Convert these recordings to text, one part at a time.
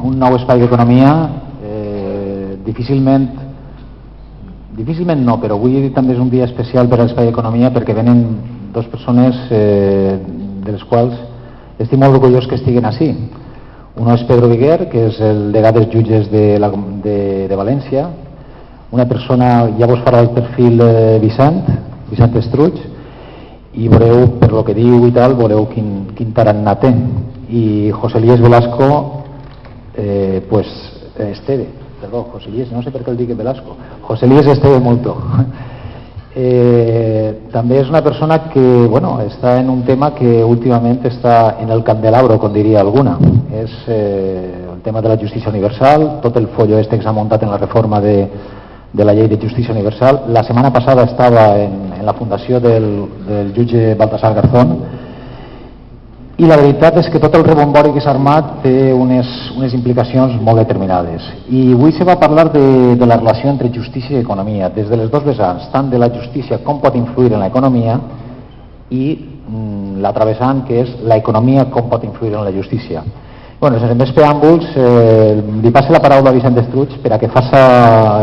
un nou espai d'economia, difícilment no, però avui també és un dia especial per a l'espai d'economia perquè venen dues persones de les quals estic molt orgullós que estiguen així. Uno és Pedro Viguer, que és el degà dels jutges de València, una persona, ja vos farà el perfil Vicent Estruig, i veureu, per lo que diu i tal, veureu quin tarannà té. I José Elías Velasco, José Elías, no sé per què el dic Velasco, José Elías Esteve Molto. També és una persona que està en un tema que últimament està en el candelabro, com diria alguna. És el tema de la justícia universal, tot el follo que s'ha muntat en la reforma de la llei de justícia universal. La setmana passada estava en la fundació del jutge Baltasar Garzón, i la veritat és que tot el rebombori que s'ha armat té unes implicacions molt determinades. I avui se va parlar de la relació entre justícia i economia, des de les dos vessants, tant de la justícia com pot influir en l'economia i l'altra vessant, que és l'economia com pot influir en la justícia. Sense més preàmbuls, li passo la paraula a Vicent Estruig per a que faça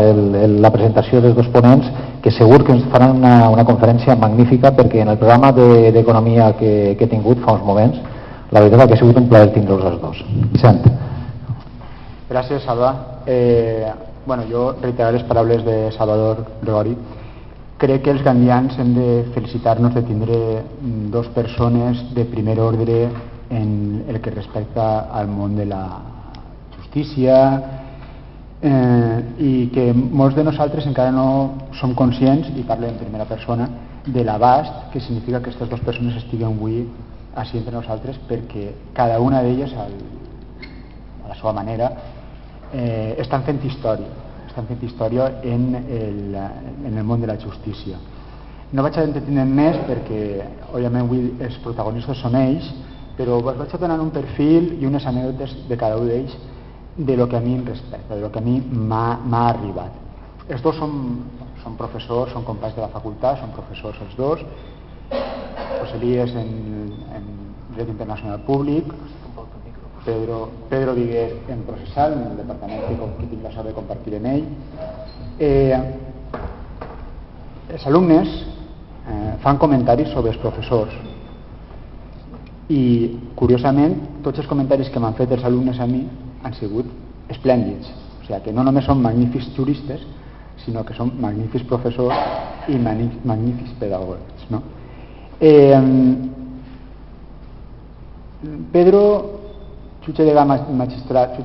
la presentació dels dos ponents, que segur que ens faran una conferència magnífica, perquè en el programa d'economia que he tingut fa uns moments, la veritat que ha sigut un plaer tindre-los els dos. Vicent. Gràcies, Salva. Jo reiterar les paraules de Salvador Gregori. Crec que els gandians hem de felicitar-nos de tindre dos persones de primer ordre en el que respecta al món de la justícia, i que molts de nosaltres encara no som conscients, i parlo en primera persona, de l'abast que significa que aquestes dues persones estiguen avui així entre nosaltres, perquè cada una d'elles, a la seva manera, estan fent història en el món de la justícia. No vaig a entretindre'm més perquè, òbviament, avui els protagonistes són ells, però us vaig donant un perfil i unes anècdotes de cada un d'ells de lo que a mi em respecta, de lo que a mi m'ha arribat. Els dos són professors, són companys de la facultat, són professors els dos. José Elías en Dret Internacional Públic, Pedro Viguer en Processal, en el departament que tinc la sort de compartir amb ell. Els alumnes fan comentaris sobre els professors i, curiosament, tots els comentaris que m'han fet els alumnes a mi han sigut esplèndids. O sigui, que no només són magnífics juristes, sinó que són magnífics professors i magnífics pedagogs, no? Pedro, jutge magistrat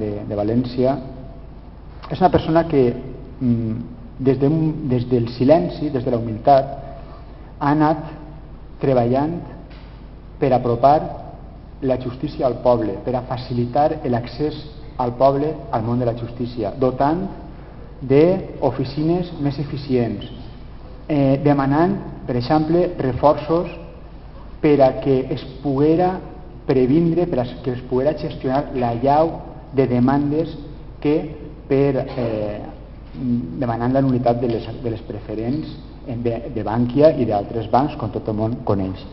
de València, és una persona que des del silenci, des de la humilitat, ha anat treballant per apropar la justícia al poble, per a facilitar l'accés al poble al món de la justícia, dotant d'oficines més eficients, demanant, per exemple, reforços per a que es poguera previndre, per a que es poguera gestionar la llau de demandes que demanant la nul·litat de les preferents de Bankia i d'altres bancs, com tot el món coneix.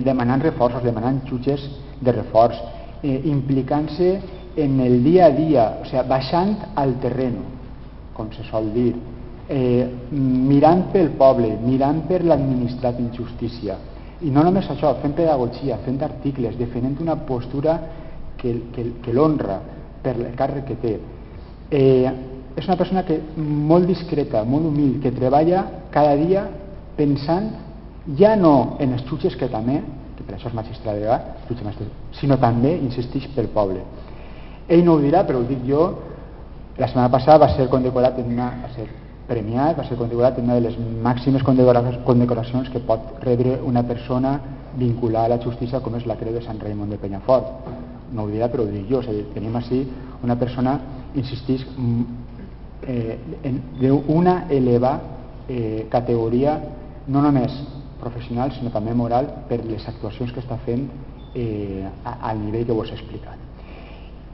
Demanant reforços, demanant jutges de reforç, implicant-se en el dia a dia, o sigui, baixant al terreno, com se sol dir, mirant pel poble, mirant per l'administrat en justícia, i no només això, fent pedagogia, fent articles, defendent una postura que l'honra per el càrrec que té. És una persona molt discreta, molt humil, que treballa cada dia pensant ja no en els jutges, que també, que per això és magistrat degà, sinó també, insistix, pel poble. Ell no ho dirà, però ho dic jo. La setmana passada va ser condecorat, va ser premiat, va ser condecorat en una de les màximes condecoracions que pot rebre una persona vinculada a la justícia, com és la Creu de Sant Raimon de Penyafort. No ho dirà, però ho dic jo. Tenim així una persona, insistix, d'una elevada categoria, no només professional, sinó també moral, per les actuacions que està fent al nivell que vos he explicat.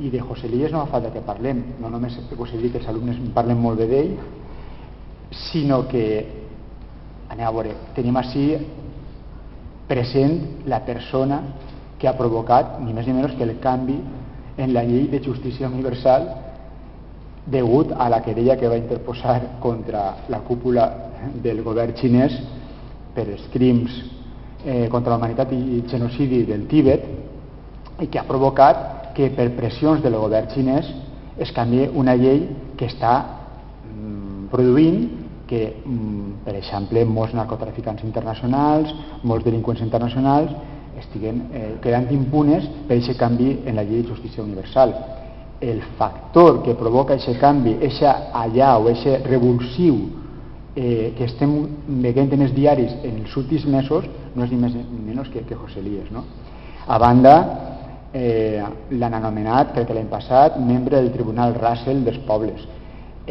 I de José Elías no fa falta que parlem, no només us he dit que els alumnes parlen molt bé d'ell, sinó que, anem a veure, tenim així present la persona que ha provocat ni més ni menys que el canvi en la llei de justícia universal degut a la querella que va interposar contra la cúpula del govern xinès per els crims contra la humanitat i genocidi del Tíbet, i que ha provocat que per pressions del govern xinès es canvie una llei que està produint que, per exemple, molts narcotraficants internacionals, molts delinqüents internacionals estiguen quedant impunes per aquest canvi en la llei de justícia universal. El factor que provoca aquest canvi, aquesta allà o aquest revulsiu que estem veient en els diaris en els últims mesos, no és ni més ni menys que José Lías, no? A banda, l'han anomenat, crec que l'any passat, membre del Tribunal Russell dels Pobles.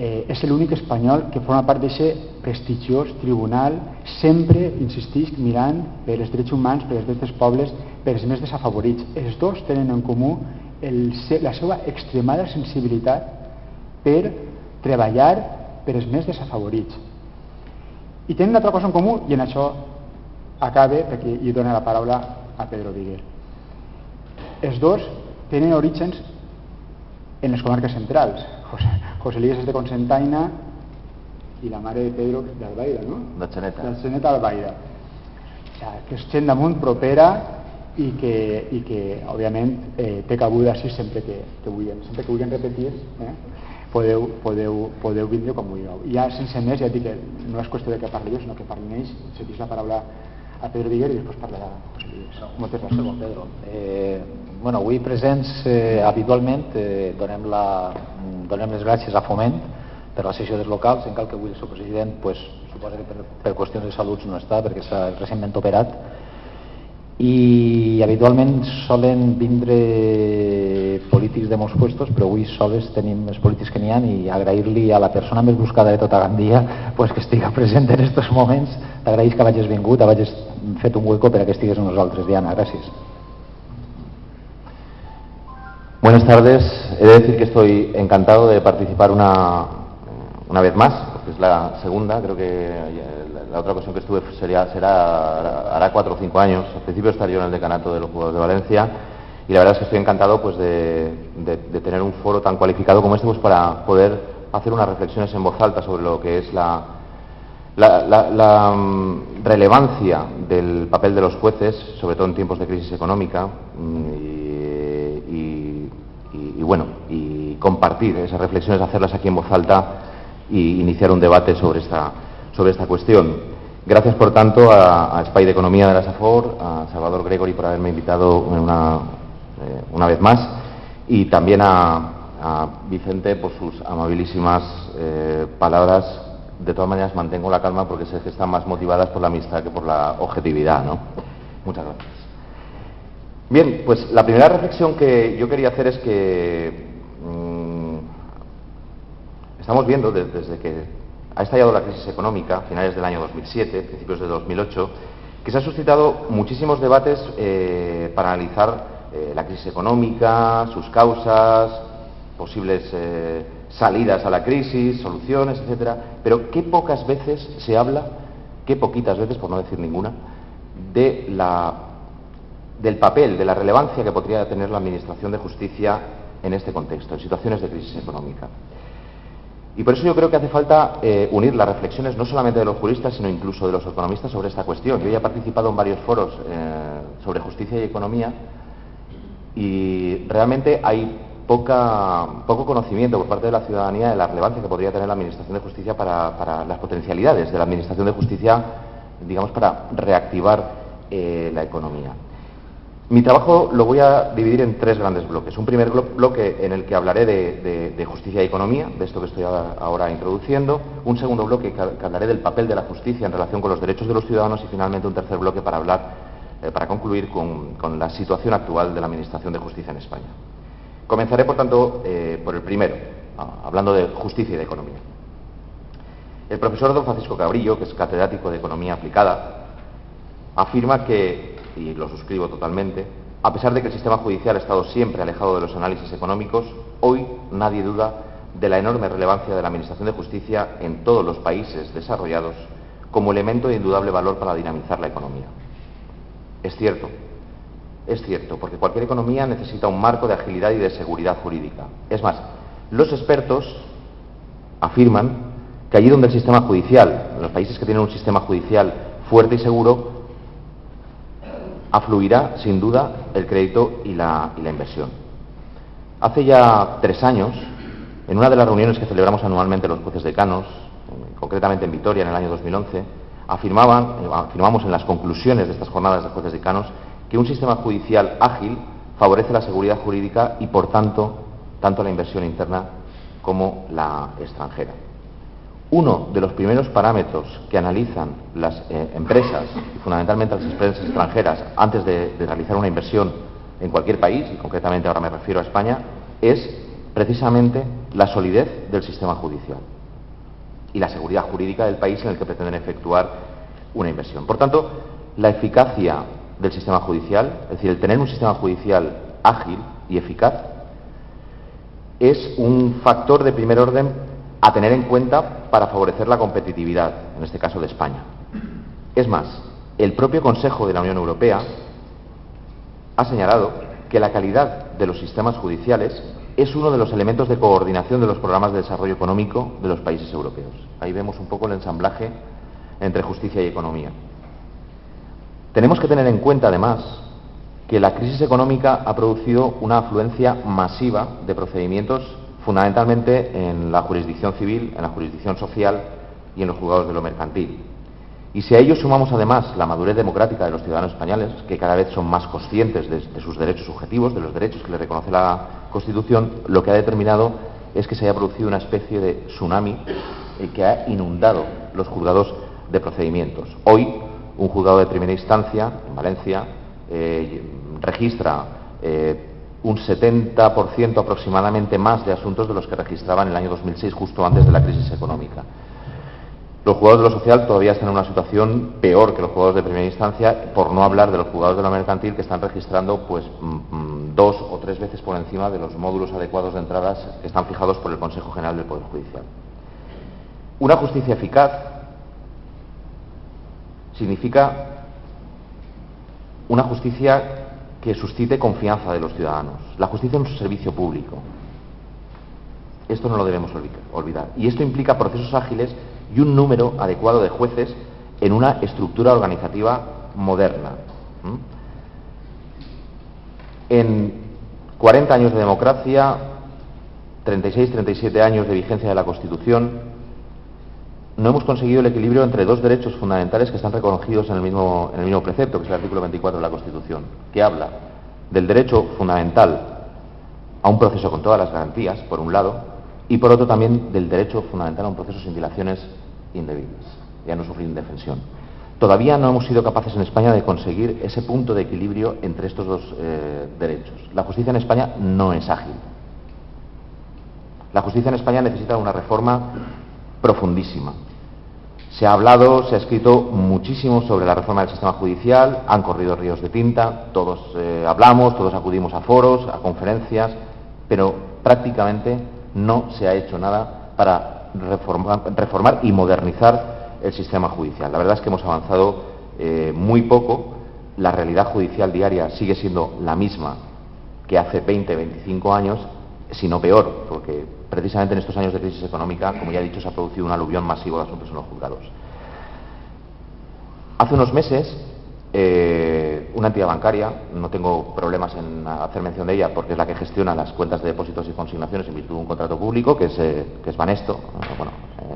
És l'únic espanyol que forma part d'aquest prestigiós tribunal, sempre, insistix, mirant per els drets humans, per els drets dels pobles, per els més desafavorits. Els dos tenen en comú la seva extremada sensibilitat per treballar per els més desafavorits. I tenen una altra cosa en comú, i en això acabe perquè hi dona la paraula a Pedro Viguer. Els dos tenen orígens en les comarques centrals. José Lías és de Cocentaina i la mare de Pedro d'Albaida, no? D'Atzeneta Albaida. O sigui, que és gent damunt propera i que òbviament té cabuda així sempre que vulguin repetir, podeu vindre com vulgueu. I ja sense més, ja dic que no és qüestió de que parli jo, sinó que parlin ells. Cedís la paraula a Pedro Viguer i després parlarà José Lías. Moltes gràcies, bon Pedro. Avui presents habitualment donem les gràcies a Foment per la sessió dels locals, en cal que avui el seu president suposa que per qüestions de salut no està perquè s'ha recentment operat, i habitualment solen vindre polítics de molts puestos, però avui sols tenim els polítics que n'hi ha, i agrair-li a la persona més buscada de tota Gandia que estiga present en aquests moments. T'agraïs que hagis vingut, hagis fet un hueco per a que estigues amb nosaltres, Diana. Gràcies. Buenas tardes. He de decir que estoy encantado de participar una vez más, porque es la segunda. Creo que la otra ocasión que estuve hará 4 o 5 años. Al principio estaría yo en el decanato de los Juegos de Valencia, y la verdad es que estoy encantado de tener un foro tan cualificado como este, para poder hacer unas reflexiones en voz alta sobre lo que es la relevancia del papel de los jueces, sobre todo en tiempos de crisis económica, y compartir esas reflexiones, hacerlas aquí en voz alta y iniciar un debate sobre esta cuestión. Gracias, por tanto, a Espai de Economía de la SAFOR, a Salvador Gregory por haberme invitado una vez más, y también a Vicente por sus amabilísimas palabras. De todas maneras, mantengo la calma porque sé que están más motivadas por la amistad que por la objetividad, ¿no? Muchas gracias. Bien, pues la primera reflexión que yo quería hacer es que estamos viendo desde que ha estallado la crisis económica, a finales del año 2007, principios de 2008, que se han suscitado muchísimos debates para analizar la crisis económica, sus causas, posibles salidas a la crisis, soluciones, etcétera, pero qué pocas veces se habla, qué poquitas veces, por no decir ninguna, del papel, de la relevancia que podría tener la Administración de Justicia en este contexto, en situaciones de crisis económica. Y por eso yo creo que hace falta unir las reflexiones no solamente de los juristas, sino incluso de los economistas sobre esta cuestión. Yo ya he participado en varios foros sobre justicia y economía, y realmente hay poco conocimiento por parte de la ciudadanía de la relevancia que podría tener la Administración de Justicia para las potencialidades de la Administración de Justicia, digamos, para reactivar la economía. Mi trabajo lo voy a dividir en 3 grandes bloques. Un primer bloque en el que hablaré de justicia y economía, de esto que estoy ahora introduciendo. Un segundo bloque que hablaré del papel de la justicia en relación con los derechos de los ciudadanos. Y finalmente un tercer bloque para concluir con la situación actual de la Administración de Justicia en España. Comenzaré, por tanto, por el primero, hablando de justicia y de economía. El profesor don Francisco Cabrillo, que es catedrático de Economía Aplicada, afirma que, y lo suscribo totalmente, a pesar de que el sistema judicial ha estado siempre alejado de los análisis económicos, hoy nadie duda de la enorme relevancia de la Administración de Justicia en todos los países desarrollados como elemento de indudable valor para dinamizar la economía. Es cierto, es cierto, porque cualquier economía necesita un marco de agilidad y de seguridad jurídica. Es más, los expertos afirman que allí donde el sistema judicial, en los países que tienen un sistema judicial fuerte y seguro, afluirá sin duda el crédito y la inversión. Hace ya 3 años, en una de las reuniones que celebramos anualmente los jueces decanos, concretamente en Vitoria en el año 2011, afirmamos en las conclusiones de estas jornadas de jueces decanos que un sistema judicial ágil favorece la seguridad jurídica y, por tanto la inversión interna como la extranjera. Uno de los primeros parámetros que analizan las empresas, y fundamentalmente las empresas extranjeras, antes de realizar una inversión en cualquier país, y concretamente ahora me refiero a España, es precisamente la solidez del sistema judicial y la seguridad jurídica del país en el que pretenden efectuar una inversión. Por tanto, la eficacia del sistema judicial, es decir, el tener un sistema judicial ágil y eficaz, es un factor de primer orden a tener en cuenta para favorecer la competitividad, en este caso de España. Es más, el propio Consejo de la Unión Europea ha señalado que la calidad de los sistemas judiciales es uno de los elementos de coordinación de los programas de desarrollo económico de los países europeos. Ahí vemos un poco el ensamblaje entre justicia y economía. Tenemos que tener en cuenta, además, que la crisis económica ha producido una afluencia masiva de procedimientos, fundamentalmente en la jurisdicción civil, en la jurisdicción social y en los juzgados de lo mercantil. Y si a ello sumamos, además, la madurez democrática de los ciudadanos españoles, que cada vez son más conscientes de sus derechos subjetivos, de los derechos que les reconoce la Constitución, lo que ha determinado es que se haya producido una especie de tsunami que ha inundado los juzgados de procedimientos. Hoy, un juzgado de primera instancia, en Valencia, registra un 70% aproximadamente más de asuntos de los que registraba en el año 2006, justo antes de la crisis económica. Los juzgados de lo social todavía están en una situación peor que los juzgados de primera instancia, por no hablar de los juzgados de lo mercantil, que están registrando 2 o 3 veces por encima de los módulos adecuados de entradas que están fijados por el Consejo General del Poder Judicial. Una justicia eficaz significa una justicia que suscite confianza de los ciudadanos. La justicia es un servicio público. Esto no lo debemos olvidar. Y esto implica procesos ágiles y un número adecuado de jueces en una estructura organizativa moderna. En 40 años de democracia, 36-37 años de vigencia de la Constitución, no hemos conseguido el equilibrio entre 2 derechos fundamentales que están reconocidos en el mismo precepto, que es el artículo 24 de la Constitución, que habla del derecho fundamental a un proceso con todas las garantías, por un lado, y por otro también del derecho fundamental a un proceso sin dilaciones indebidas y a no sufrir indefensión. Todavía no hemos sido capaces en España de conseguir ese punto de equilibrio entre estos 2 derechos. La justicia en España no es ágil. La justicia en España necesita una reforma profundísima. Se ha hablado, se ha escrito muchísimo sobre la reforma del sistema judicial, han corrido ríos de tinta, todos hablamos, todos acudimos a foros, a conferencias, pero prácticamente no se ha hecho nada para reformar y modernizar el sistema judicial. La verdad es que hemos avanzado muy poco. La realidad judicial diaria sigue siendo la misma que hace 20, 25 años, si no peor, porque precisamente en estos años de crisis económica, como ya he dicho, se ha producido un aluvión masivo de asuntos en los juzgados. Hace unos meses, una entidad bancaria, no tengo problemas en hacer mención de ella porque es la que gestiona las cuentas de depósitos y consignaciones en virtud de un contrato público, que es Banesto,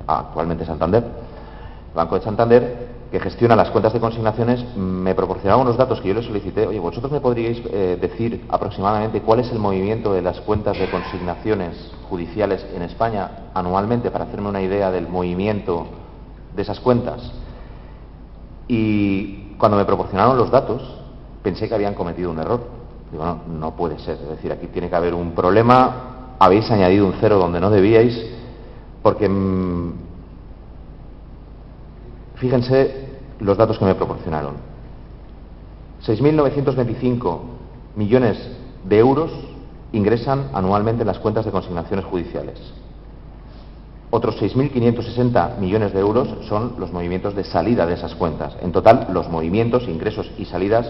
actualmente Santander, el Banco de Santander, que gestiona las cuentas de consignaciones, me proporcionaba unos datos que yo le solicité. Oye, ¿vosotros me podríais decir aproximadamente cuál es el movimiento de las cuentas de consignaciones judiciales en España anualmente, para hacerme una idea del movimiento de esas cuentas? Y cuando me proporcionaron los datos, pensé que habían cometido un error. Digo, no puede ser. Es decir, aquí tiene que haber un problema. Habéis añadido un 0 donde no debíais, porque fíjense los datos que me proporcionaron. 6.925 millones de euros ingresan anualmente en las cuentas de consignaciones judiciales. Otros 6.560 millones de euros son los movimientos de salida de esas cuentas. En total, los movimientos, ingresos y salidas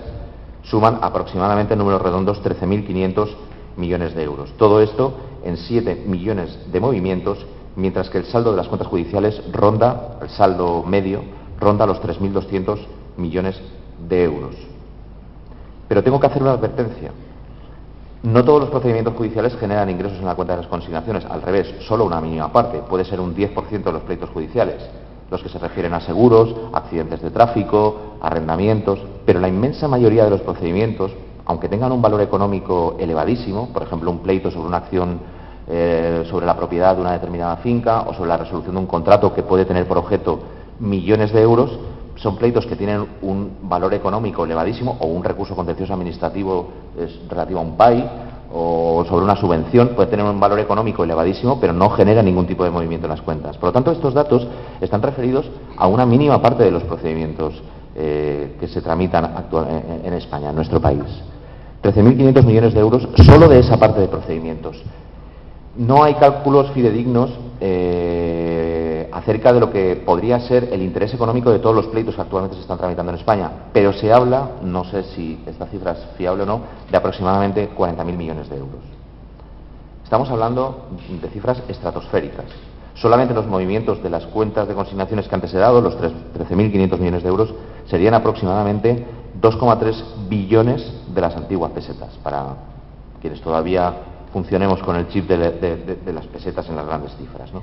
suman aproximadamente, en números redondos, 13.500 millones de euros. Todo esto en 7 millones de movimientos, mientras que el saldo de las cuentas judiciales ronda, el saldo medio, ronda los 3.200 millones de euros. Pero tengo que hacer una advertencia. No todos los procedimientos judiciales generan ingresos en la cuenta de las consignaciones, al revés, solo una mínima parte, puede ser un 10% de los pleitos judiciales, los que se refieren a seguros, accidentes de tráfico, arrendamientos, pero la inmensa mayoría de los procedimientos, aunque tengan un valor económico elevadísimo, por ejemplo, un pleito sobre una acción sobre la propiedad de una determinada finca o sobre la resolución de un contrato que puede tener por objeto millones de euros, son pleitos que tienen un valor económico elevadísimo, o un recurso contencioso administrativo relativo a un PAI, o sobre una subvención, puede tener un valor económico elevadísimo, pero no genera ningún tipo de movimiento en las cuentas. Por lo tanto, estos datos están referidos a una mínima parte de los procedimientos que se tramitan en España, en nuestro país. 13.500 millones de euros solo de esa parte de procedimientos. No hay cálculos fidedignos acerca de lo que podría ser el interés económico de todos los pleitos que actualmente se están tramitando en España, pero se habla, no sé si esta cifra es fiable o no, de aproximadamente 40.000 millones de euros. Estamos hablando de cifras estratosféricas. Solamente los movimientos de las cuentas de consignaciones que antes he dado, los 13.500 millones de euros, serían aproximadamente 2,3 billones de las antiguas pesetas, para quienes todavía funcionemos con el chip de las pesetas en las grandes cifras, ¿no?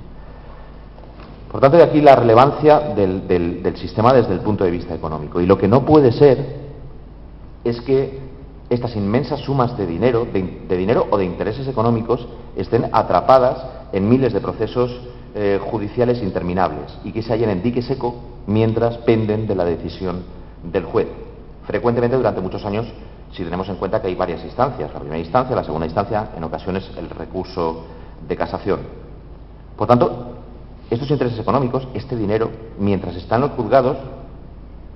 Por tanto, de aquí la relevancia del sistema desde el punto de vista económico. Y lo que no puede ser es que estas inmensas sumas de dinero o de intereses económicos estén atrapadas en miles de procesos judiciales interminables y que se hallen en dique seco mientras penden de la decisión del juez. Frecuentemente, durante muchos años, si tenemos en cuenta que hay varias instancias, la primera instancia, la segunda instancia, en ocasiones el recurso de casación. Por tanto, estos intereses económicos, este dinero, mientras están los juzgados,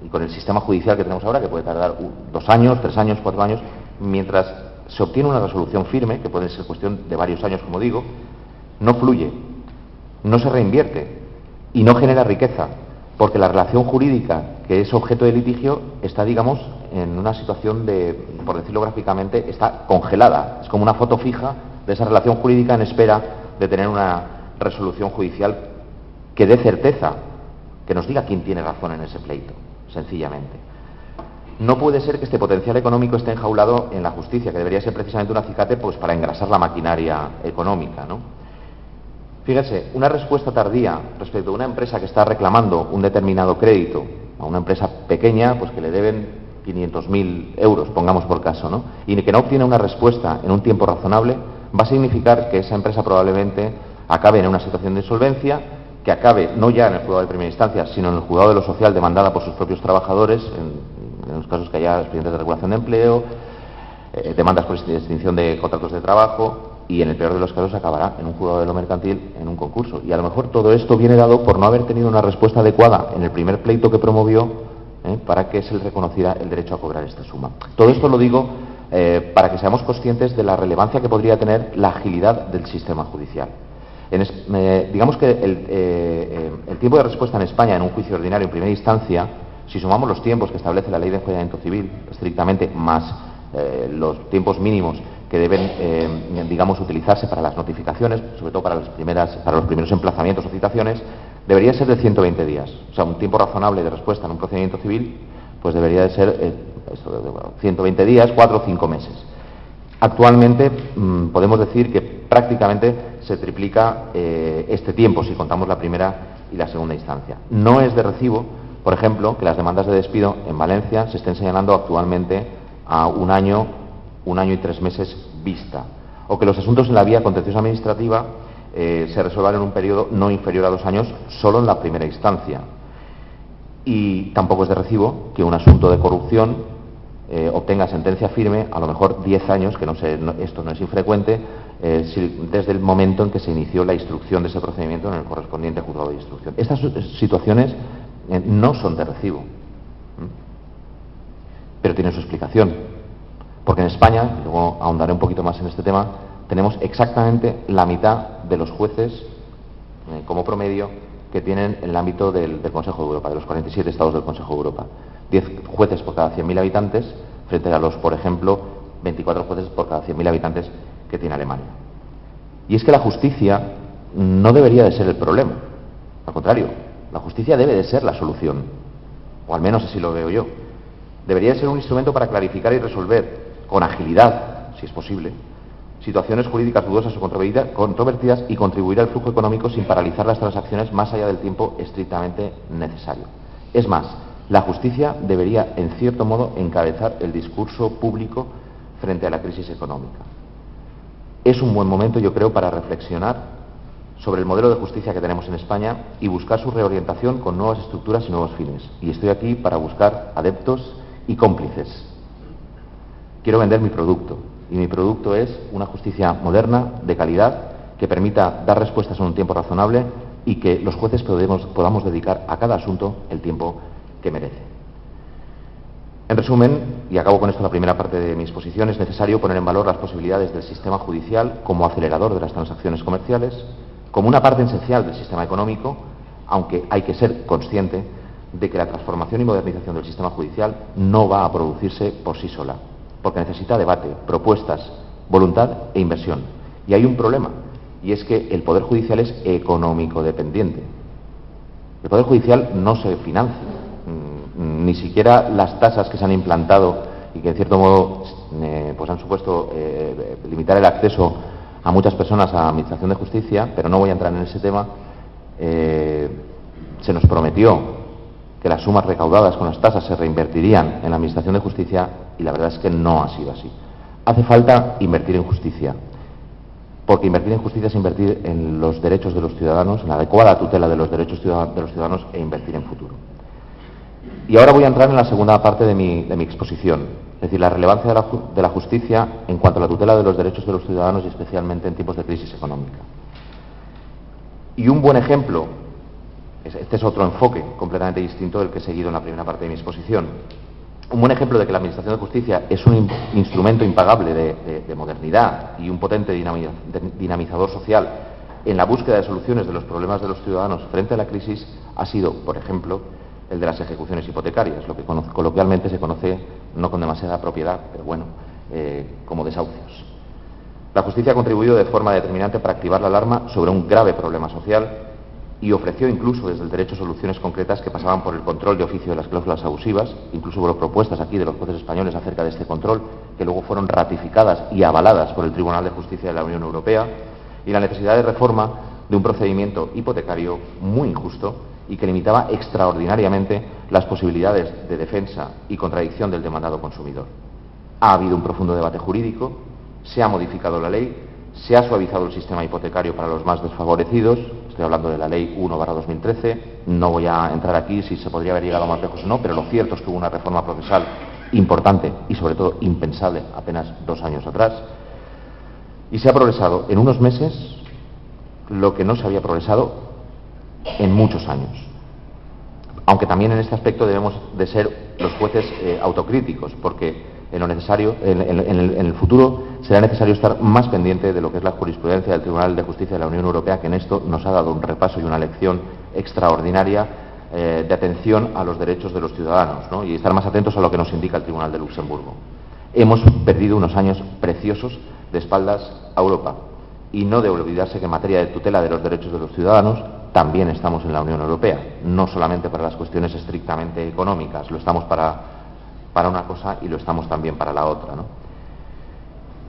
y con el sistema judicial que tenemos ahora, que puede tardar 2 años, 3 años, 4 años, mientras se obtiene una resolución firme, que puede ser cuestión de varios años, como digo, no fluye, no se reinvierte y no genera riqueza, porque la relación jurídica que es objeto de litigio está, digamos, en una situación de, por decirlo gráficamente, está congelada. Es como una foto fija de esa relación jurídica en espera de tener una resolución judicial que dé certeza, que nos diga quién tiene razón en ese pleito, sencillamente. No puede ser que este potencial económico esté enjaulado en la justicia, que debería ser precisamente un acicate pues, para engrasar la maquinaria económica, ¿no? Fíjese, una respuesta tardía respecto a una empresa que está reclamando un determinado crédito, a una empresa pequeña, pues que le deben 500.000 euros, pongamos por caso, ¿no? Y que no obtiene una respuesta en un tiempo razonable, va a significar que esa empresa probablemente acabe en una situación de insolvencia, que acabe no ya en el juzgado de primera instancia, sino en el juzgado de lo social demandada por sus propios trabajadores, en los casos que haya expedientes de regulación de empleo, demandas por extinción de contratos de trabajo, y en el peor de los casos acabará en un juzgado de lo mercantil, en un concurso. Y a lo mejor todo esto viene dado por no haber tenido una respuesta adecuada en el primer pleito que promovió para que se le reconociera el derecho a cobrar esta suma. Todo esto lo digo para que seamos conscientes de la relevancia que podría tener la agilidad del sistema judicial. Digamos que el tiempo de respuesta en España en un juicio ordinario en primera instancia, si sumamos los tiempos que establece la Ley de Enjuiciamiento Civil, estrictamente, más los tiempos mínimos que deben, digamos, utilizarse para las notificaciones, sobre todo para los primeros emplazamientos o citaciones, debería ser de 120 días. O sea, un tiempo razonable de respuesta en un procedimiento civil, pues debería de ser 120 días, 4 o 5 meses. Actualmente podemos decir que prácticamente se triplica este tiempo si contamos la primera y la segunda instancia. No es de recibo, por ejemplo, que las demandas de despido en Valencia se estén señalando actualmente a un año y 3 meses vista, o que los asuntos en la vía contenciosa administrativa se resuelvan en un periodo no inferior a 2 años solo en la primera instancia. Y tampoco es de recibo que un asunto de corrupción obtenga sentencia firme, a lo mejor 10 años, que esto no es infrecuente, desde el momento en que se inició la instrucción de ese procedimiento en el correspondiente juzgado de instrucción. Estas situaciones no son de recibo, pero tienen su explicación. Porque en España, y luego ahondaré un poquito más en este tema, tenemos exactamente la mitad de los jueces como promedio que tienen en el ámbito del Consejo de Europa, de los 47 estados del Consejo de Europa. 10 jueces por cada 100.000 habitantes, frente a los, por ejemplo, 24 jueces por cada 100.000 habitantes que tiene Alemania. Y es que la justicia no debería de ser el problema. Al contrario, la justicia debe de ser la solución, o al menos así lo veo yo. Debería de ser un instrumento para clarificar y resolver con agilidad, si es posible, situaciones jurídicas dudosas o controvertidas y contribuir al flujo económico sin paralizar las transacciones más allá del tiempo estrictamente necesario. Es más, la justicia debería, en cierto modo, encabezar el discurso público frente a la crisis económica. Es un buen momento, yo creo, para reflexionar sobre el modelo de justicia que tenemos en España y buscar su reorientación con nuevas estructuras y nuevos fines. Y estoy aquí para buscar adeptos y cómplices. Quiero vender mi producto, y mi producto es una justicia moderna, de calidad, que permita dar respuestas en un tiempo razonable y que los jueces podamos dedicar a cada asunto el tiempo que merece. En resumen, y acabo con esto la primera parte de mi exposición, es necesario poner en valor las posibilidades del sistema judicial como acelerador de las transacciones comerciales, como una parte esencial del sistema económico, aunque hay que ser consciente de que la transformación y modernización del sistema judicial no va a producirse por sí sola, porque necesita debate, propuestas, voluntad e inversión. Y hay un problema, y es que el Poder Judicial es económico dependiente. El Poder Judicial no se financia, ni siquiera las tasas que se han implantado y que en cierto modo pues han supuesto limitar el acceso a muchas personas a la Administración de Justicia, pero no voy a entrar en ese tema. Se nos prometió que las sumas recaudadas con las tasas se reinvertirían en la Administración de Justicia y la verdad es que no ha sido así. Hace falta invertir en justicia, porque invertir en justicia es invertir en los derechos de los ciudadanos, en la adecuada tutela de los derechos de los ciudadanos e invertir en futuro. Y ahora voy a entrar en la segunda parte de mi exposición, es decir, la relevancia de la justicia en cuanto a la tutela de los derechos de los ciudadanos y especialmente en tiempos de crisis económica. Y un buen ejemplo, este es otro enfoque completamente distinto del que he seguido en la primera parte de mi exposición, un buen ejemplo de que la Administración de Justicia es un instrumento impagable de modernidad y un potente dinamizador social en la búsqueda de soluciones de los problemas de los ciudadanos frente a la crisis ha sido, por ejemplo, el de las ejecuciones hipotecarias, lo que coloquialmente se conoce, no con demasiada propiedad, pero bueno, como desahucios. La justicia ha contribuido de forma determinante para activar la alarma sobre un grave problema social y ofreció incluso desde el derecho soluciones concretas que pasaban por el control de oficio de las cláusulas abusivas, incluso hubo propuestas aquí de los jueces españoles acerca de este control, que luego fueron ratificadas y avaladas por el Tribunal de Justicia de la Unión Europea, y la necesidad de reforma de un procedimiento hipotecario muy injusto y que limitaba extraordinariamente las posibilidades de defensa y contradicción del demandado consumidor. Ha habido un profundo debate jurídico, se ha modificado la ley, se ha suavizado el sistema hipotecario para los más desfavorecidos, estoy hablando de la Ley 1/2013, no voy a entrar aquí si se podría haber llegado más lejos o no, pero lo cierto es que hubo una reforma procesal importante y sobre todo impensable apenas 2 años atrás, y se ha progresado en unos meses lo que no se había progresado en muchos años. Aunque también en este aspecto debemos de ser los jueces autocríticos, porque en lo necesario, en el futuro será necesario estar más pendiente de lo que es la jurisprudencia del Tribunal de Justicia de la Unión Europea, que en esto nos ha dado un repaso y una lección extraordinaria de atención a los derechos de los ciudadanos, ¿no? Y estar más atentos a lo que nos indica el Tribunal de Luxemburgo. Hemos perdido unos años preciosos de espaldas a Europa, y no debe olvidarse que en materia de tutela de los derechos de los ciudadanos también estamos en la Unión Europea, no solamente para las cuestiones estrictamente económicas, lo estamos para una cosa y lo estamos también para la otra, ¿no?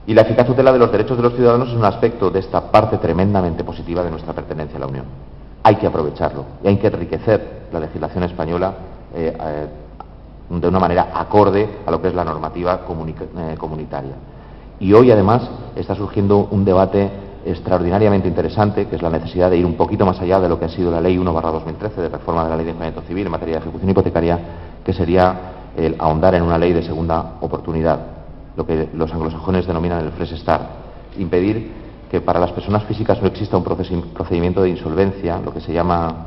Y la eficaz tutela de los derechos de los ciudadanos es un aspecto de esta parte tremendamente positiva de nuestra pertenencia a la Unión. Hay que aprovecharlo y hay que enriquecer la legislación española de una manera acorde a lo que es la normativa comunitaria. Y hoy, además, está surgiendo un debate extraordinariamente interesante, que es la necesidad de ir un poquito más allá de lo que ha sido la Ley 1/2013 de reforma de la Ley de Enjuiciamiento Civil en materia de ejecución hipotecaria, que sería el ahondar en una ley de segunda oportunidad, lo que los anglosajones denominan el fresh start, impedir que para las personas físicas no exista un procedimiento de insolvencia, lo que se llama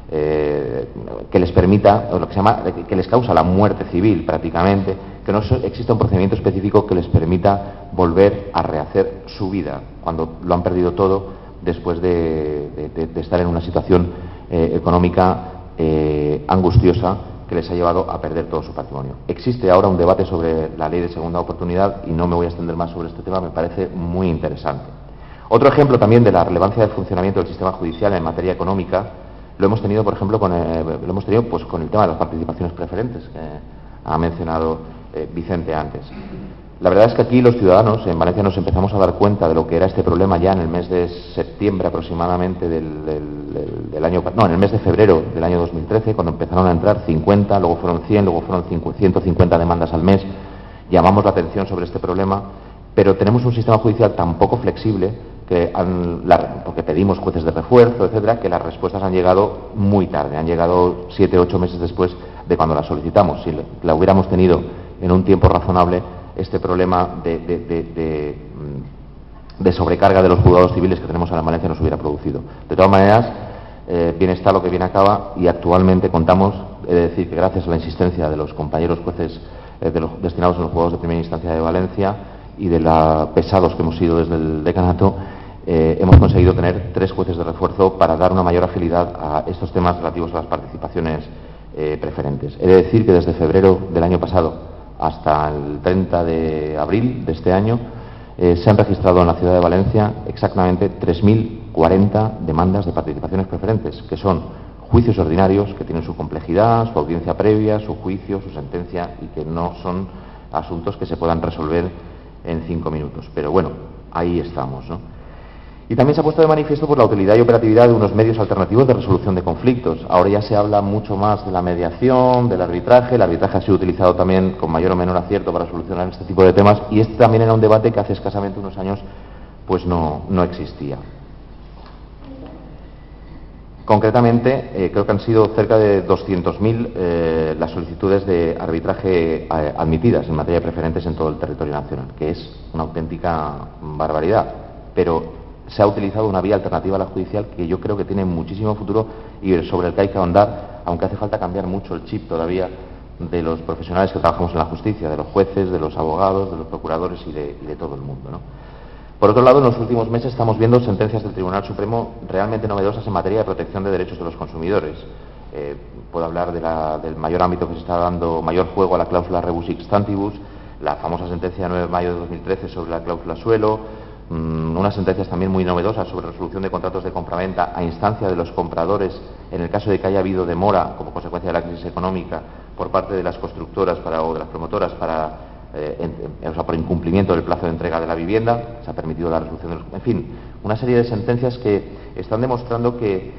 que les permita, o lo que se llama, que les causa la muerte civil prácticamente, que no exista un procedimiento específico que les permita volver a rehacer su vida cuando lo han perdido todo después de estar en una situación económica angustiosa que les ha llevado a perder todo su patrimonio. Existe ahora un debate sobre la ley de segunda oportunidad y no me voy a extender más sobre este tema, me parece muy interesante. Otro ejemplo también de la relevancia del funcionamiento del sistema judicial en materia económica lo hemos tenido, por ejemplo, con el tema de las participaciones preferentes que ha mencionado Vicente antes. La verdad es que aquí los ciudadanos en Valencia nos empezamos a dar cuenta de lo que era este problema ya en el mes de septiembre aproximadamente del año, no, en el mes de febrero del año 2013, cuando empezaron a entrar 50, luego fueron 100, luego fueron 150 demandas al mes. Llamamos la atención sobre este problema, pero tenemos un sistema judicial tan poco flexible porque pedimos jueces de refuerzo, etcétera, que las respuestas han llegado muy tarde, han llegado 7 o 8 meses después de cuando las solicitamos. Si la hubiéramos tenido en un tiempo razonable, este problema de sobrecarga de los juzgados civiles que tenemos ahora en Valencia no se hubiera producido. De todas maneras, bien está lo que bien acaba, y actualmente contamos, he de decir que gracias a la insistencia de los compañeros jueces destinados en los juzgados de primera instancia de Valencia y de los pesados que hemos sido desde el decanato, hemos conseguido tener 3 jueces de refuerzo para dar una mayor agilidad a estos temas relativos a las participaciones preferentes. He de decir que desde febrero del año pasado hasta el 30 de abril de este año se han registrado en la ciudad de Valencia exactamente 3.040 demandas de participaciones preferentes, que son juicios ordinarios que tienen su complejidad, su audiencia previa, su juicio, su sentencia, y que no son asuntos que se puedan resolver en 5 minutos. Pero bueno, ahí estamos, ¿no? Y también se ha puesto de manifiesto por la utilidad y operatividad de unos medios alternativos de resolución de conflictos. Ahora ya se habla mucho más de la mediación, del arbitraje. El arbitraje ha sido utilizado también con mayor o menor acierto para solucionar este tipo de temas, y este también era un debate que hace escasamente unos años pues no existía. Concretamente, creo que han sido cerca de 200.000 las solicitudes de arbitraje admitidas en materia de preferentes en todo el territorio nacional, que es una auténtica barbaridad, pero se ha utilizado una vía alternativa a la judicial que yo creo que tiene muchísimo futuro y sobre el que hay que ahondar, aunque hace falta cambiar mucho el chip todavía de los profesionales que trabajamos en la justicia, de los jueces, de los abogados, de los procuradores y de todo el mundo, ¿no? Por otro lado, en los últimos meses estamos viendo sentencias del Tribunal Supremo realmente novedosas en materia de protección de derechos de los consumidores. Puedo hablar del mayor ámbito que se está dando, mayor juego a la cláusula rebus sic stantibus, la famosa sentencia de 9 de mayo de 2013 sobre la cláusula suelo, unas sentencias también muy novedosas sobre resolución de contratos de compraventa a instancia de los compradores en el caso de que haya habido demora como consecuencia de la crisis económica por parte de las constructoras o de las promotoras por incumplimiento del plazo de entrega de la vivienda. Se ha permitido la resolución de en fin, una serie de sentencias que están demostrando que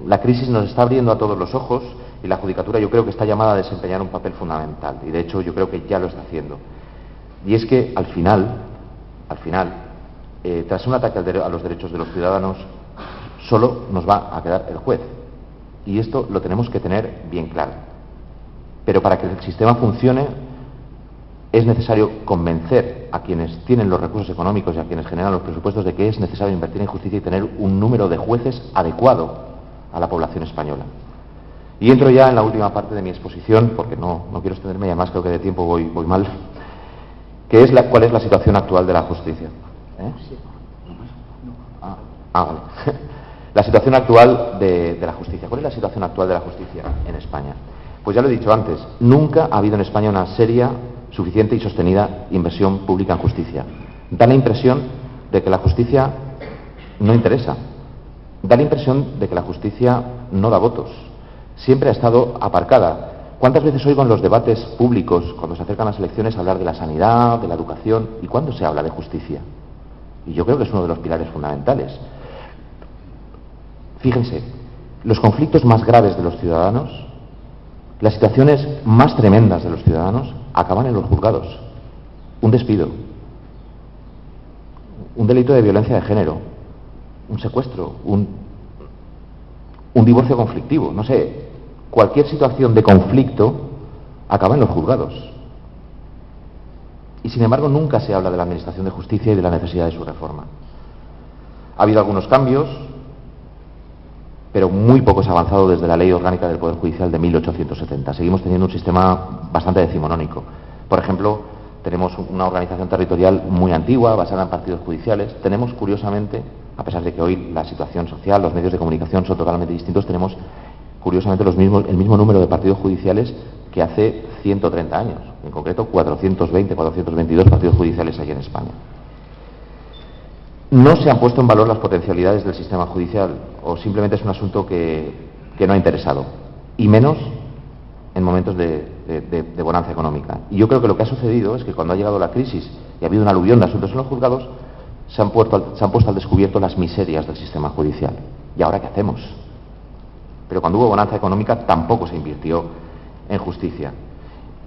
la crisis nos está abriendo a todos los ojos, y la judicatura yo creo que está llamada a desempeñar un papel fundamental, y de hecho yo creo que ya lo está haciendo. Y es que al final, tras un ataque a los derechos de los ciudadanos, solo nos va a quedar el juez. Y esto lo tenemos que tener bien claro. Pero para que el sistema funcione es necesario convencer a quienes tienen los recursos económicos y a quienes generan los presupuestos de que es necesario invertir en justicia y tener un número de jueces adecuado a la población española. Y entro ya en la última parte de mi exposición, porque no quiero extenderme, y además creo que de tiempo voy mal, que es cuál es la situación actual de la justicia. Vale. La situación actual de la justicia. ¿Cuál es la situación actual de la justicia en España? Pues ya lo he dicho antes, nunca ha habido en España una seria, suficiente y sostenida inversión pública en justicia. Da la impresión de que la justicia no interesa. Da la impresión de que la justicia no da votos. Siempre ha estado aparcada. ¿Cuántas veces oigo en los debates públicos, cuando se acercan las elecciones, hablar de la sanidad, de la educación? ¿Y cuándo se habla de justicia? Y yo creo que es uno de los pilares fundamentales. Fíjense, los conflictos más graves de los ciudadanos, las situaciones más tremendas de los ciudadanos, acaban en los juzgados. Un despido, un delito de violencia de género, un secuestro, un divorcio conflictivo, no sé, cualquier situación de conflicto acaba en los juzgados. Y sin embargo nunca se habla de la Administración de Justicia y de la necesidad de su reforma. Ha habido algunos cambios, pero muy poco se ha avanzado desde la Ley Orgánica del Poder Judicial de 1870. Seguimos teniendo un sistema bastante decimonónico. Por ejemplo, tenemos una organización territorial muy antigua, basada en partidos judiciales. Tenemos, curiosamente, a pesar de que hoy la situación social, los medios de comunicación son totalmente distintos, tenemos curiosamente, el mismo número de partidos judiciales que hace 130 años, en concreto 420, 422 partidos judiciales hay en España. No se han puesto en valor las potencialidades del sistema judicial, o simplemente es un asunto que no ha interesado, y menos en momentos de bonanza económica. Y yo creo que lo que ha sucedido es que cuando ha llegado la crisis y ha habido una aluvión de asuntos en los juzgados, se han puesto al descubierto las miserias del sistema judicial. ¿Y ahora qué hacemos? Pero cuando hubo bonanza económica tampoco se invirtió en justicia.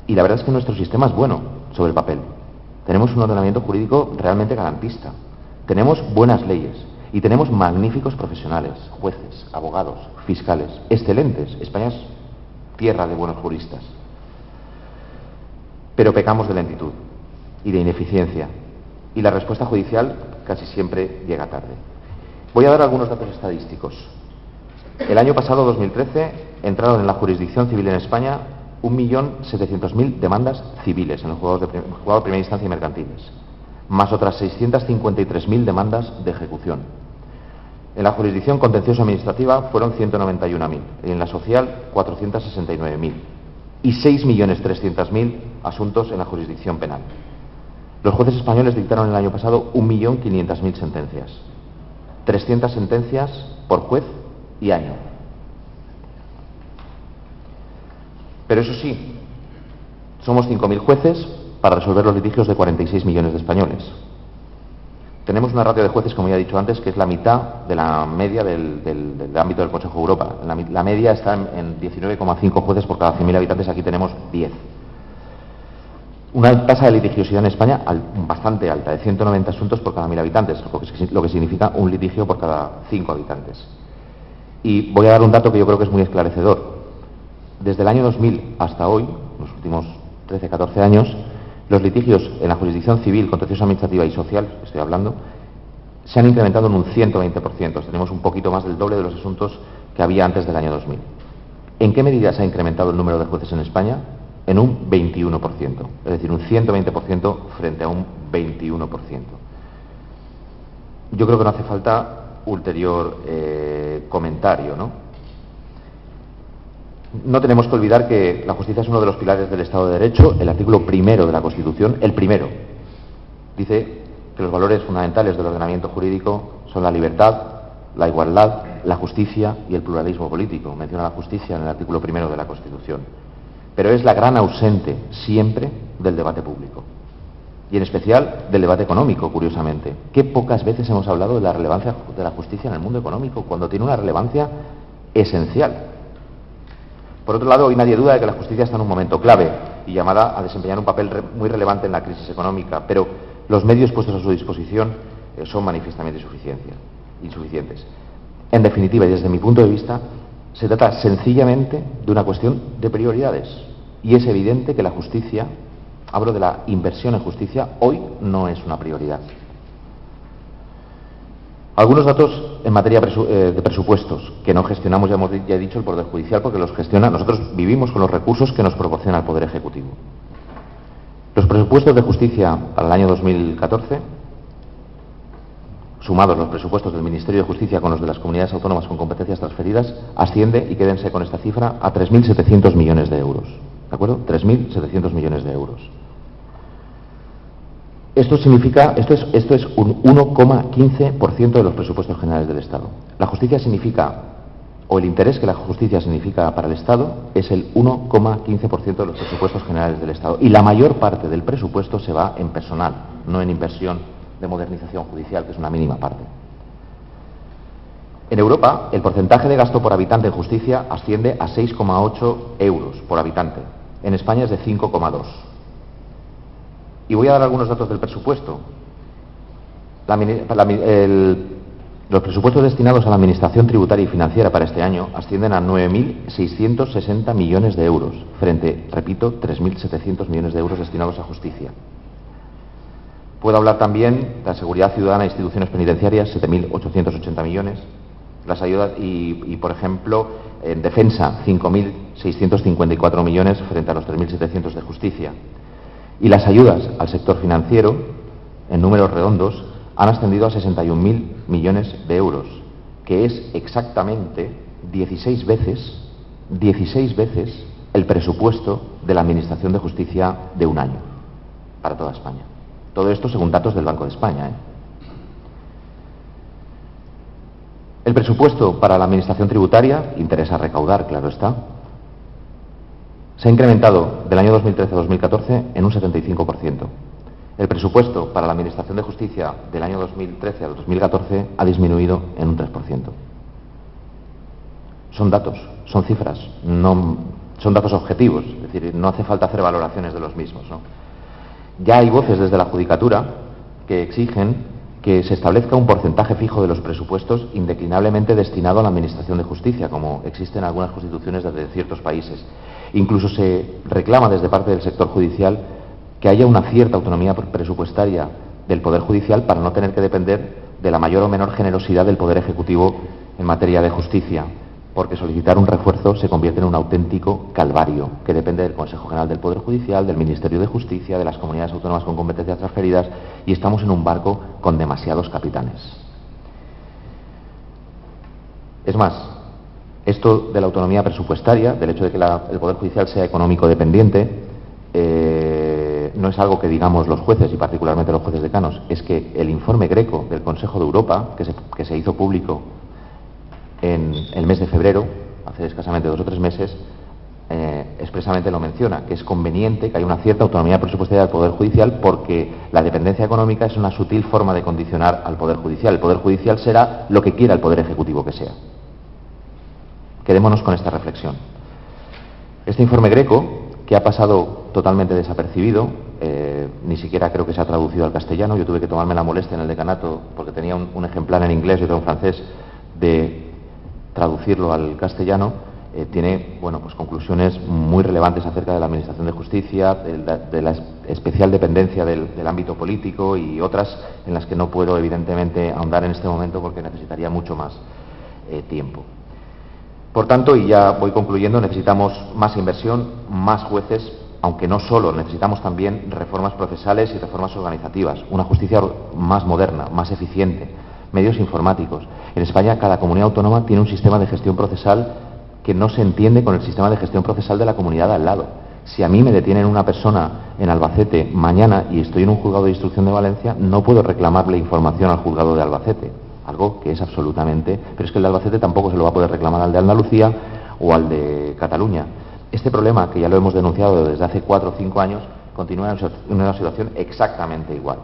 Y la verdad es que nuestro sistema es bueno sobre el papel. Tenemos un ordenamiento jurídico realmente garantista. Tenemos buenas leyes y tenemos magníficos profesionales, jueces, abogados, fiscales, excelentes. España es tierra de buenos juristas. Pero pecamos de lentitud y de ineficiencia. Y la respuesta judicial casi siempre llega tarde. Voy a dar algunos datos estadísticos. El año pasado, 2013, entraron en la jurisdicción civil en España 1.700.000 demandas civiles en los juzgados de primera instancia y mercantiles, más otras 653.000 demandas de ejecución. En la jurisdicción contencioso administrativa fueron 191.000 y en la social 469.000 y 6.300.000 asuntos en la jurisdicción penal. Los jueces españoles dictaron el año pasado 1.500.000 sentencias, 300 sentencias por juez y año. Pero eso sí, somos 5.000 jueces para resolver los litigios de 46 millones de españoles. Tenemos una ratio de jueces, como ya he dicho antes, que es la mitad de la media del ámbito del Consejo de Europa. La media está en 19,5 jueces por cada 100.000 habitantes, aquí tenemos 10. Una tasa de litigiosidad en España bastante alta, de 190 asuntos por cada 1.000 habitantes, lo que significa un litigio por cada 5 habitantes. Y voy a dar un dato que yo creo que es muy esclarecedor. Desde el año 2000 hasta hoy, los últimos 13-14 años, los litigios en la jurisdicción civil, contencioso administrativa y social, estoy hablando, se han incrementado en un 120%. Tenemos un poquito más del doble de los asuntos que había antes del año 2000. ¿En qué medida se ha incrementado el número de jueces en España? En un 21%, es decir, un 120% frente a un 21%. Yo creo que no hace falta ulterior comentario, ¿no? No tenemos que olvidar que la justicia es uno de los pilares del Estado de Derecho. El artículo primero de la Constitución, el primero, dice que los valores fundamentales del ordenamiento jurídico son la libertad, la igualdad, la justicia y el pluralismo político. Menciona la justicia en el artículo primero de la Constitución. Pero es la gran ausente siempre del debate público. Y en especial del debate económico, curiosamente. Qué pocas veces hemos hablado de la relevancia de la justicia en el mundo económico, cuando tiene una relevancia esencial. Por otro lado, hoy nadie duda de que la justicia está en un momento clave y llamada a desempeñar un papel muy relevante en la crisis económica, pero los medios puestos a su disposición son manifiestamente insuficientes. En definitiva, y desde mi punto de vista, se trata sencillamente de una cuestión de prioridades. Y es evidente que la justicia, hablo de la inversión en justicia, hoy no es una prioridad. Algunos datos en materia de presupuestos, que no gestionamos, ya he dicho, el Poder Judicial, porque los gestiona. Nosotros vivimos con los recursos que nos proporciona el Poder Ejecutivo. Los presupuestos de justicia para el año 2014, sumados los presupuestos del Ministerio de Justicia con los de las comunidades autónomas con competencias transferidas, asciende, y quédense con esta cifra, a 3.700 millones de euros. ¿De acuerdo? 3.700 millones de euros. Esto es un 1,15% de los presupuestos generales del Estado. La justicia significa, o el interés que la justicia significa para el Estado, es el 1,15% de los presupuestos generales del Estado. Y la mayor parte del presupuesto se va en personal, no en inversión de modernización judicial, que es una mínima parte. En Europa, el porcentaje de gasto por habitante en justicia asciende a 6,8 euros por habitante. En España es de 5,2. Y voy a dar algunos datos del presupuesto. Los presupuestos destinados a la Administración tributaria y financiera para este año ascienden a 9.660 millones de euros, frente, repito, 3.700 millones de euros destinados a justicia. Puedo hablar también de la seguridad ciudadana e instituciones penitenciarias, 7.880 millones. Las ayudas y, por ejemplo, en defensa, 5.654 millones frente a los 3.700 de justicia. Y las ayudas al sector financiero, en números redondos, han ascendido a 61.000 millones de euros, que es exactamente 16 veces 16 veces el presupuesto de la Administración de Justicia de un año para toda España. Todo esto según datos del Banco de España. El presupuesto para la Administración tributaria, interesa recaudar, claro está, se ha incrementado del año 2013 a 2014 en un 75%. El presupuesto para la Administración de Justicia del año 2013 al 2014 ha disminuido en un 3%. Son datos, son cifras, no son datos objetivos, es decir, no hace falta hacer valoraciones de los mismos, ¿no? Ya hay voces desde la Judicatura que exigen que se establezca un porcentaje fijo de los presupuestos indeclinablemente destinado a la Administración de Justicia, como existe en algunas constituciones de ciertos países. Incluso se reclama desde parte del sector judicial que haya una cierta autonomía presupuestaria del Poder Judicial para no tener que depender de la mayor o menor generosidad del Poder Ejecutivo en materia de justicia, porque solicitar un refuerzo se convierte en un auténtico calvario que depende del Consejo General del Poder Judicial, del Ministerio de Justicia, de las comunidades autónomas con competencias transferidas, y estamos en un barco con demasiados capitanes. Es más, esto de la autonomía presupuestaria, del hecho de que el Poder Judicial sea económico dependiente, no es algo que digamos los jueces y particularmente los jueces decanos, es que el informe Greco del Consejo de Europa, que se hizo público en el mes de febrero, hace escasamente 2 o 3 meses, expresamente lo menciona, que es conveniente que haya una cierta autonomía presupuestaria del Poder Judicial porque la dependencia económica es una sutil forma de condicionar al Poder Judicial. El Poder Judicial será lo que quiera el Poder Ejecutivo que sea. Quedémonos con esta reflexión. Este informe Greco, que ha pasado totalmente desapercibido, ni siquiera creo que se ha traducido al castellano. Yo tuve que tomarme la molestia en el decanato, porque tenía un ejemplar en inglés y otro en francés, de traducirlo al castellano. Tiene pues conclusiones muy relevantes acerca de la Administración de Justicia, de la especial dependencia del ámbito político y otras en las que no puedo evidentemente ahondar en este momento porque necesitaría mucho más tiempo. Por tanto, y ya voy concluyendo, necesitamos más inversión, más jueces, aunque no solo, necesitamos también reformas procesales y reformas organizativas, una justicia más moderna, más eficiente, medios informáticos. En España cada comunidad autónoma tiene un sistema de gestión procesal que no se entiende con el sistema de gestión procesal de la comunidad de al lado. Si a mí me detienen una persona en Albacete mañana y estoy en un juzgado de instrucción de Valencia, no puedo reclamarle información al juzgado de Albacete, algo que es absolutamente... Pero es que el de Albacete tampoco se lo va a poder reclamar al de Andalucía o al de Cataluña. Este problema, que ya lo hemos denunciado desde hace 4 o 5 años, continúa en una situación exactamente igual.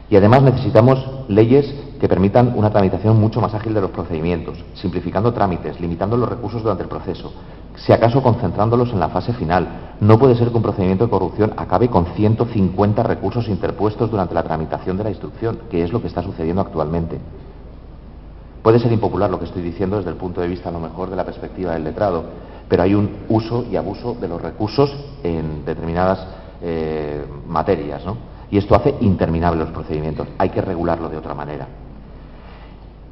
Y además necesitamos leyes que permitan una tramitación mucho más ágil de los procedimientos, simplificando trámites, limitando los recursos durante el proceso, si acaso concentrándolos en la fase final. No puede ser que un procedimiento de corrupción acabe con 150 recursos interpuestos durante la tramitación de la instrucción, que es lo que está sucediendo actualmente. Puede ser impopular lo que estoy diciendo desde el punto de vista, a lo mejor, de la perspectiva del letrado, pero hay un uso y abuso de los recursos en determinadas materias, ¿no? Y esto hace interminables los procedimientos. Hay que regularlo de otra manera.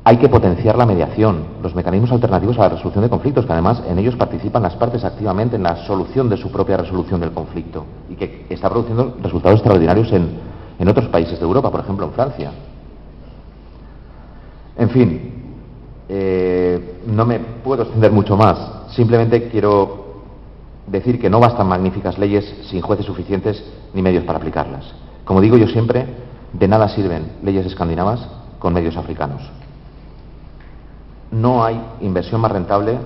Hay que potenciar la mediación, los mecanismos alternativos a la resolución de conflictos, que además en ellos participan las partes activamente en la solución de su propia resolución del conflicto y que está produciendo resultados extraordinarios en otros países de Europa, por ejemplo en Francia. En fin, no me puedo extender mucho más. Simplemente quiero decir que no bastan magníficas leyes sin jueces suficientes ni medios para aplicarlas. Como digo yo siempre, de nada sirven leyes escandinavas con medios africanos. No hay inversión más rentable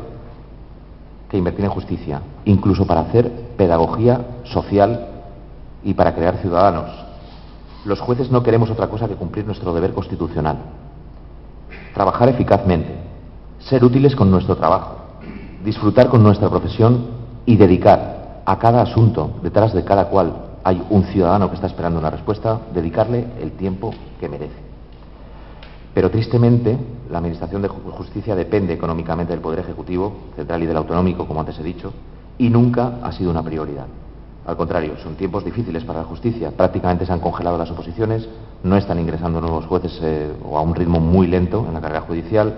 que invertir en justicia, incluso para hacer pedagogía social y para crear ciudadanos. Los jueces no queremos otra cosa que cumplir nuestro deber constitucional, trabajar eficazmente, ser útiles con nuestro trabajo, disfrutar con nuestra profesión y dedicar a cada asunto, detrás de cada cual hay un ciudadano que está esperando una respuesta, dedicarle el tiempo que merece. Pero tristemente, la Administración de Justicia depende económicamente del Poder Ejecutivo, central y del autonómico, como antes he dicho, y nunca ha sido una prioridad. Al contrario, son tiempos difíciles para la justicia. Prácticamente se han congelado las oposiciones, no están ingresando nuevos jueces o a un ritmo muy lento en la carrera judicial.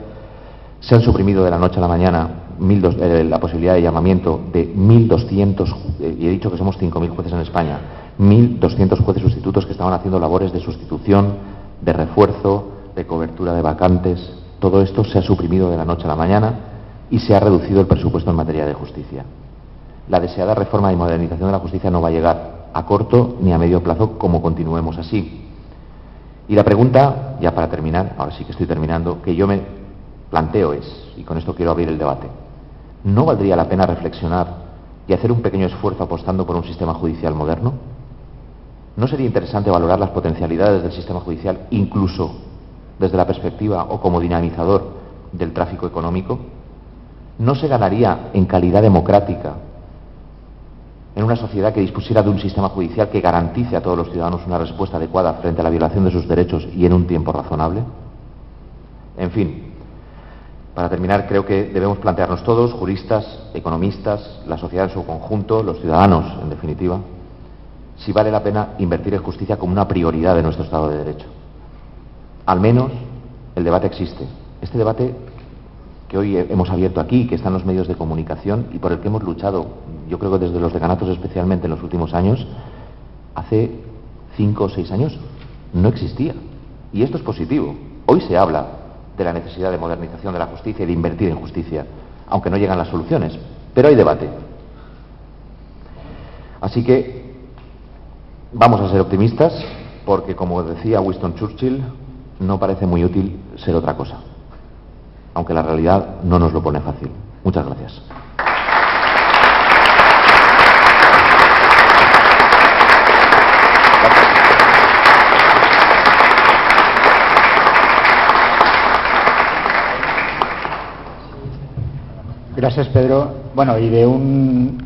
Se han suprimido de la noche a la mañana la posibilidad de llamamiento de 1.200, y he dicho que somos 5.000 jueces en España, 1.200 jueces sustitutos que estaban haciendo labores de sustitución, de refuerzo, de cobertura de vacantes. Todo esto se ha suprimido de la noche a la mañana y se ha reducido el presupuesto en materia de justicia. La deseada reforma y modernización de la justicia no va a llegar a corto ni a medio plazo como continuemos así. Y la pregunta, ya para terminar, ahora sí que estoy terminando, que yo me planteo es, y con esto quiero abrir el debate, ¿no valdría la pena reflexionar y hacer un pequeño esfuerzo apostando por un sistema judicial moderno? ¿No sería interesante valorar las potencialidades del sistema judicial incluso desde la perspectiva o como dinamizador del tráfico económico? ¿No se ganaría en calidad democrática en una sociedad que dispusiera de un sistema judicial que garantice a todos los ciudadanos una respuesta adecuada frente a la violación de sus derechos y en un tiempo razonable? En fin, para terminar, creo que debemos plantearnos todos, juristas, economistas, la sociedad en su conjunto, los ciudadanos, en definitiva, si vale la pena invertir en justicia como una prioridad de nuestro Estado de Derecho. Al menos el debate existe. Este debate que hoy hemos abierto aquí, que está en los medios de comunicación y por el que hemos luchado, yo creo que desde los decanatos especialmente en los últimos años, hace 5 o 6 años no existía. Y esto es positivo. Hoy se habla de la necesidad de modernización de la justicia y de invertir en justicia, aunque no llegan las soluciones, pero hay debate. Así que vamos a ser optimistas, porque como decía Winston Churchill, no parece muy útil ser otra cosa, aunque la realidad no nos lo pone fácil. Muchas gracias. Gracias, Pedro. Bueno, y de un